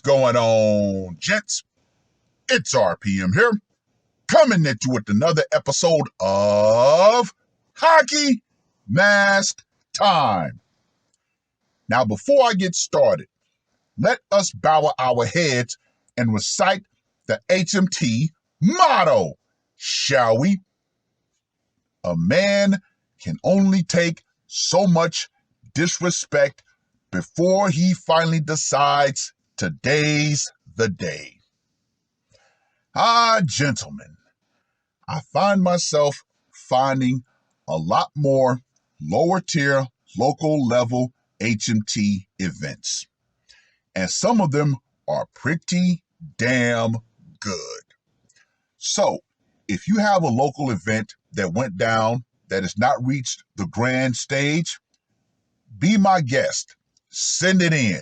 going on, gents? It's R.P.M. here, coming at you with another episode of Hockey Mask Time. Now, before I get started, let us bow our heads and recite the HMT motto, shall we? A man can only take so much disrespect before he finally decides today's the day. Gentlemen, I find myself finding a lot more lower tier, local level HMT events. And some of them are pretty damn good. So, if you have a local event that went down that has not reached the grand stage, be my guest. Send it in.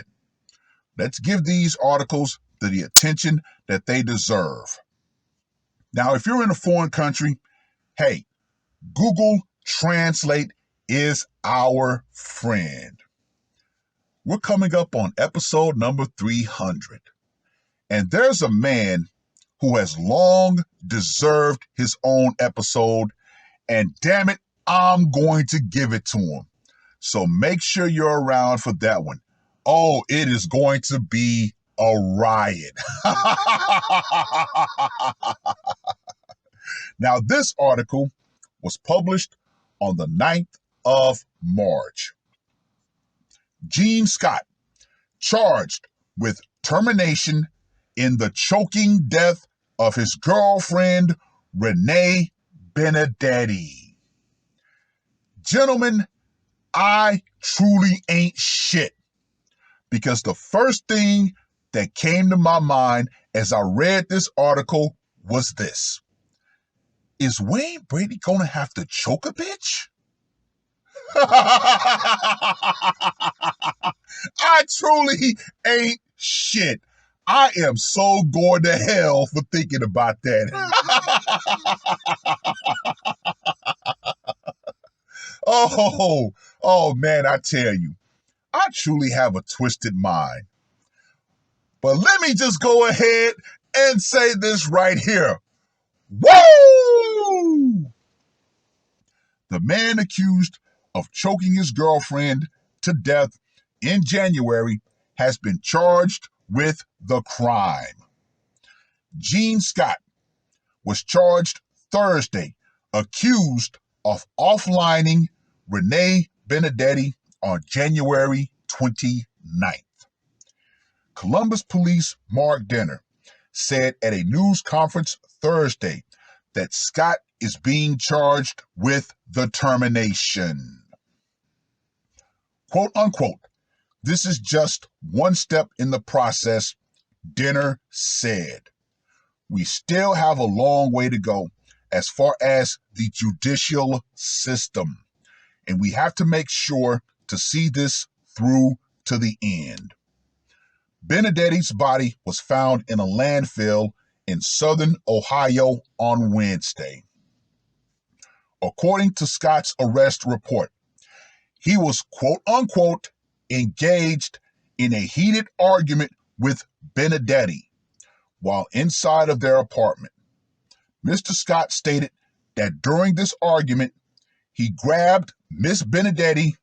Let's give these articles the attention that they deserve. Now, if you're in a foreign country, hey, Google Translate is our friend. We're coming up on episode number 300. And there's a man who has long deserved his own episode, and damn it, I'm going to give it to him. So make sure you're around for that one. Oh, it is going to be a riot. Now, this article was published on the 9th of March. Gene Scott charged with termination in the choking death of his girlfriend, Renee Benedetti. Gentlemen, I truly ain't shit, because the first thing that came to my mind as I read this article was this. Is Wayne Brady gonna have to choke a bitch? I truly ain't shit. I am so going to hell for thinking about that. Oh man, I tell you, I truly have a twisted mind. But let me just go ahead and say this right here. Woo! The man accused of choking his girlfriend to death in January has been charged with the crime. Gene Scott was charged Thursday, accused of offlining Renee Benedetti on January 29th. Columbus Police Mark Denner said at a news conference Thursday that Scott is being charged with the termination. Quote unquote, this is just one step in the process, Denner said. We still have a long way to go as far as the judicial system, and we have to make sure to see this through to the end. Benedetti's body was found in a landfill in southern Ohio on Wednesday. According to Scott's arrest report, he was quote-unquote engaged in a heated argument with Benedetti while inside of their apartment. Mr. Scott stated that during this argument, he grabbed Miss Benedetti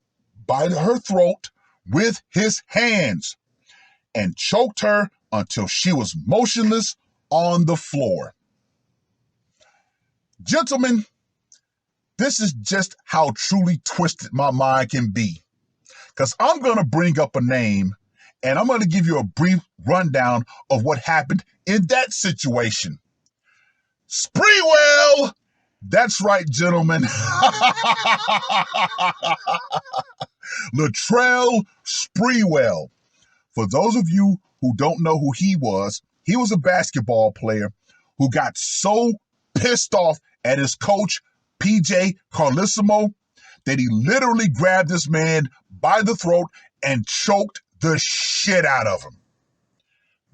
by her throat with his hands and choked her until she was motionless on the floor. Gentlemen, this is just how truly twisted my mind can be. Because I'm going to bring up a name and I'm going to give you a brief rundown of what happened in that situation. Sprewell! That's right, gentlemen. Latrell Sprewell. For those of you who don't know who he was a basketball player who got so pissed off at his coach, PJ Carlissimo, that he literally grabbed this man by the throat and choked the shit out of him.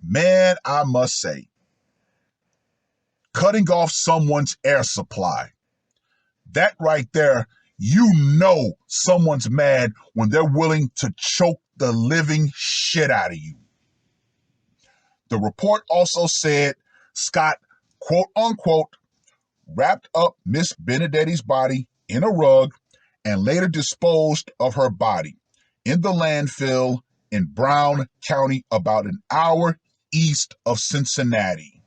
Man, I must say, cutting off someone's air supply, that right there, you know someone's mad when they're willing to choke the living shit out of you. The report also said Scott, quote unquote, wrapped up Miss Benedetti's body in a rug and later disposed of her body in the landfill in Brown County, about an hour east of Cincinnati.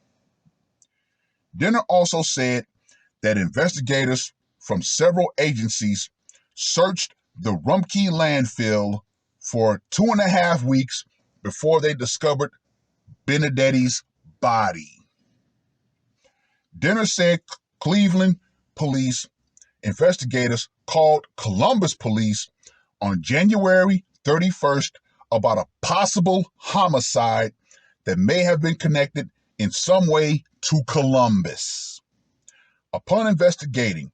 Denner also said that investigators from several agencies searched the Rumpke landfill for 2.5 weeks before they discovered Benedetti's body. Denner said Cleveland police investigators called Columbus police on January 31st about a possible homicide that may have been connected in some way to Columbus. Upon investigating,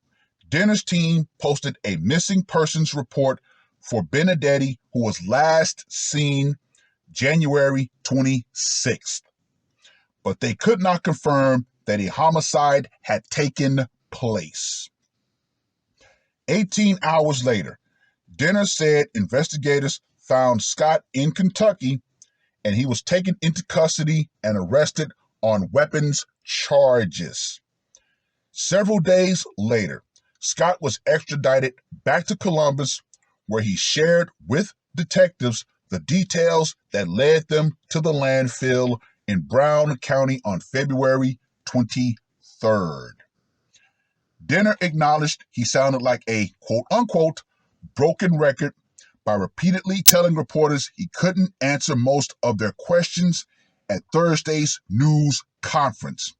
Denner's team posted a missing persons report for Benedetti, who was last seen January 26th. But they could not confirm that a homicide had taken place. 18 hours later, Denner said investigators found Scott in Kentucky and he was taken into custody and arrested on weapons charges. Several days later, Scott was extradited back to Columbus, where he shared with detectives the details that led them to the landfill in Brown County on February 23rd. Denner acknowledged he sounded like a quote-unquote broken record by repeatedly telling reporters he couldn't answer most of their questions at Thursday's news conference.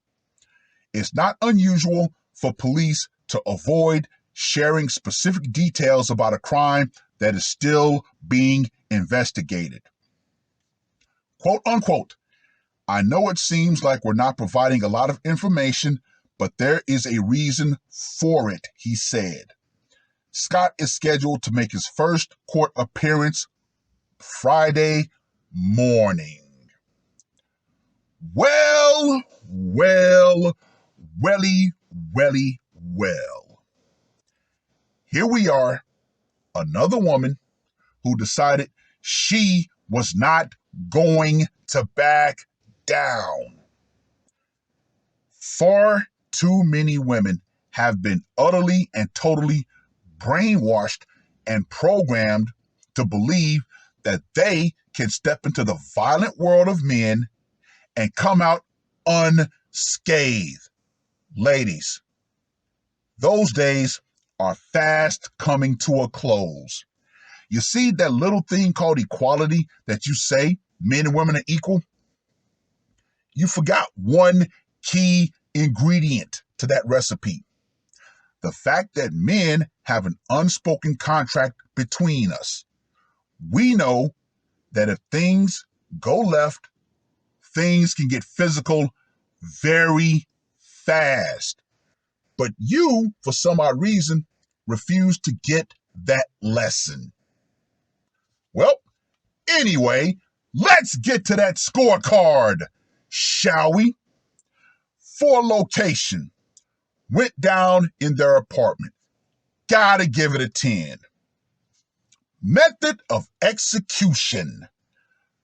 It's not unusual for police to avoid sharing specific details about a crime that is still being investigated. Quote unquote, I know it seems like we're not providing a lot of information, but there is a reason for it, he said. Scott is scheduled to make his first court appearance Friday morning. Well. Here we are, another woman who decided she was not going to back down. Far too many women have been utterly and totally brainwashed and programmed to believe that they can step into the violent world of men and come out unscathed. Ladies, those days are fast coming to a close. You see that little thing called equality that you say men and women are equal? You forgot one key ingredient to that recipe. The fact that men have an unspoken contract between us. We know that if things go left, things can get physical very fast. But you, for some odd reason, refuse to get that lesson. Well, anyway, let's get to that scorecard, shall we? For location, went down in their apartment. Gotta give it a 10. Method of execution,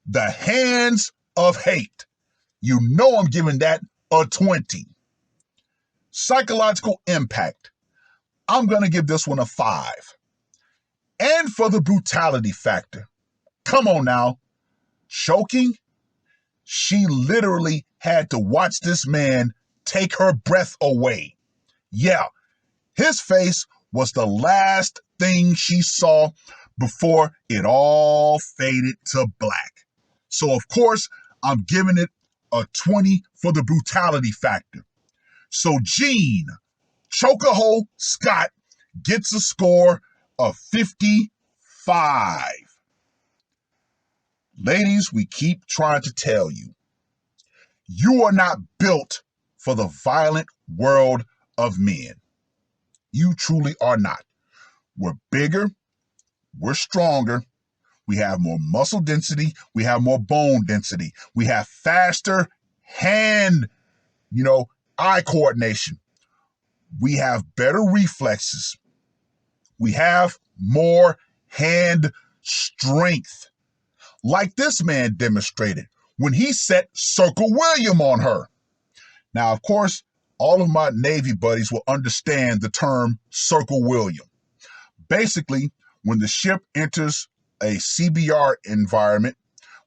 the hands of hate. You know I'm giving that a 20. Psychological impact, I'm going to give this one a 5. And for the brutality factor, come on now, choking? She literally had to watch this man take her breath away. Yeah, his face was the last thing she saw before it all faded to black. So, of course, I'm giving it a 20 for the brutality factor. So, Gene Chokeahole Scott gets a score of 55. Ladies, we keep trying to tell you, you are not built for the violent world of men. You truly are not. We're bigger, we're stronger, we have more muscle density, we have more bone density, we have faster hand, eye coordination. We have better reflexes. We have more hand strength. Like this man demonstrated when he set Circle William on her. Now, of course, all of my Navy buddies will understand the term Circle William. Basically, when the ship enters a CBR environment,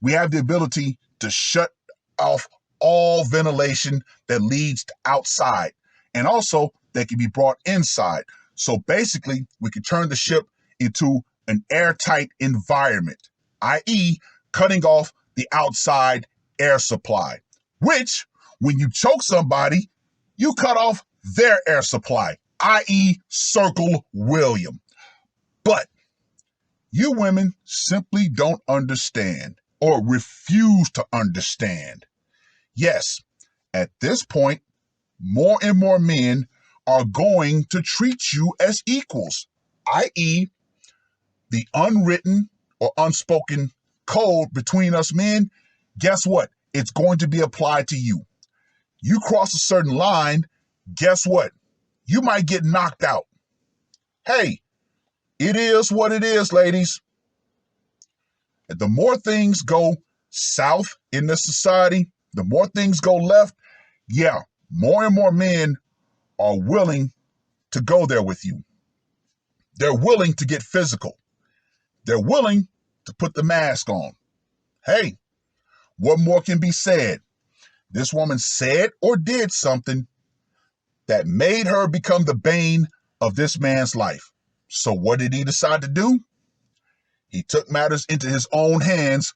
we have the ability to shut off all ventilation that leads to outside. And also, they can be brought inside. So basically, we can turn the ship into an airtight environment, i.e., cutting off the outside air supply, which, when you choke somebody, you cut off their air supply, i.e., Circle William. But you women simply don't understand or refuse to understand. Yes, at this point, more and more men are going to treat you as equals, i.e., the unwritten or unspoken code between us men. Guess what? It's going to be applied to you. You cross a certain line, guess what? You might get knocked out. Hey, it is what it is, ladies. The more things go south in this society, the more things go left, yeah, more and more men are willing to go there with you. They're willing to get physical. They're willing to put the mask on. Hey, what more can be said? This woman said or did something that made her become the bane of this man's life. So what did he decide to do? He took matters into his own hands,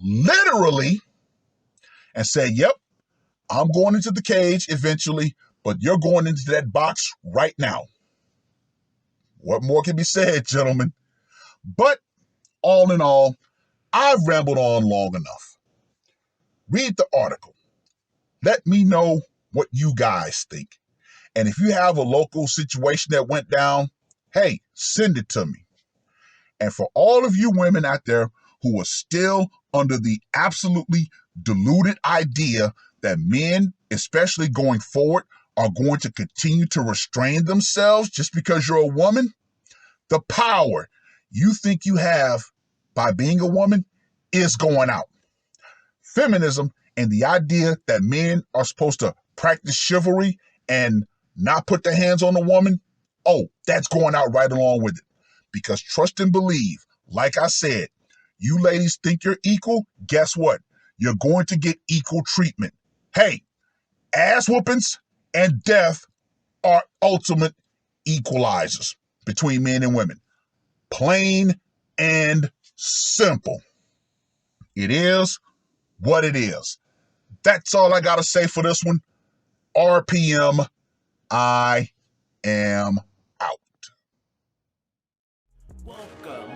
literally, and said, yep, I'm going into the cage eventually, but you're going into that box right now. What more can be said, gentlemen? But all in all, I've rambled on long enough. Read the article. Let me know what you guys think. And if you have a local situation that went down, hey, send it to me. And for all of you women out there who are still under the absolutely deluded idea that men, especially going forward, are going to continue to restrain themselves just because you're a woman, the power you think you have by being a woman is going out. Feminism and the idea that men are supposed to practice chivalry and not put their hands on a woman, oh, that's going out right along with it. Because trust and believe, like I said, you ladies think you're equal, guess what? You're going to get equal treatment. Hey, ass whoopings and death are ultimate equalizers between men and women. Plain and simple. It is what it is. That's all I got to say for this one. R.P.M. I am out.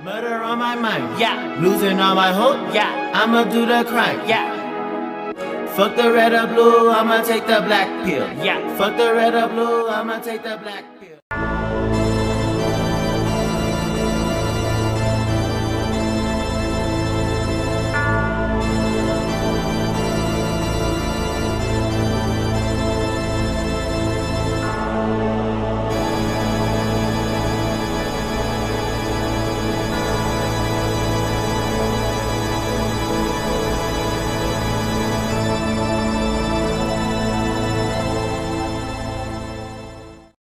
Murder on my mind, yeah. Losing all my hope, yeah. I'ma do the crime, yeah. Fuck the red or blue, I'ma take the black pill, yeah. Fuck the red or blue, I'ma take the black pill.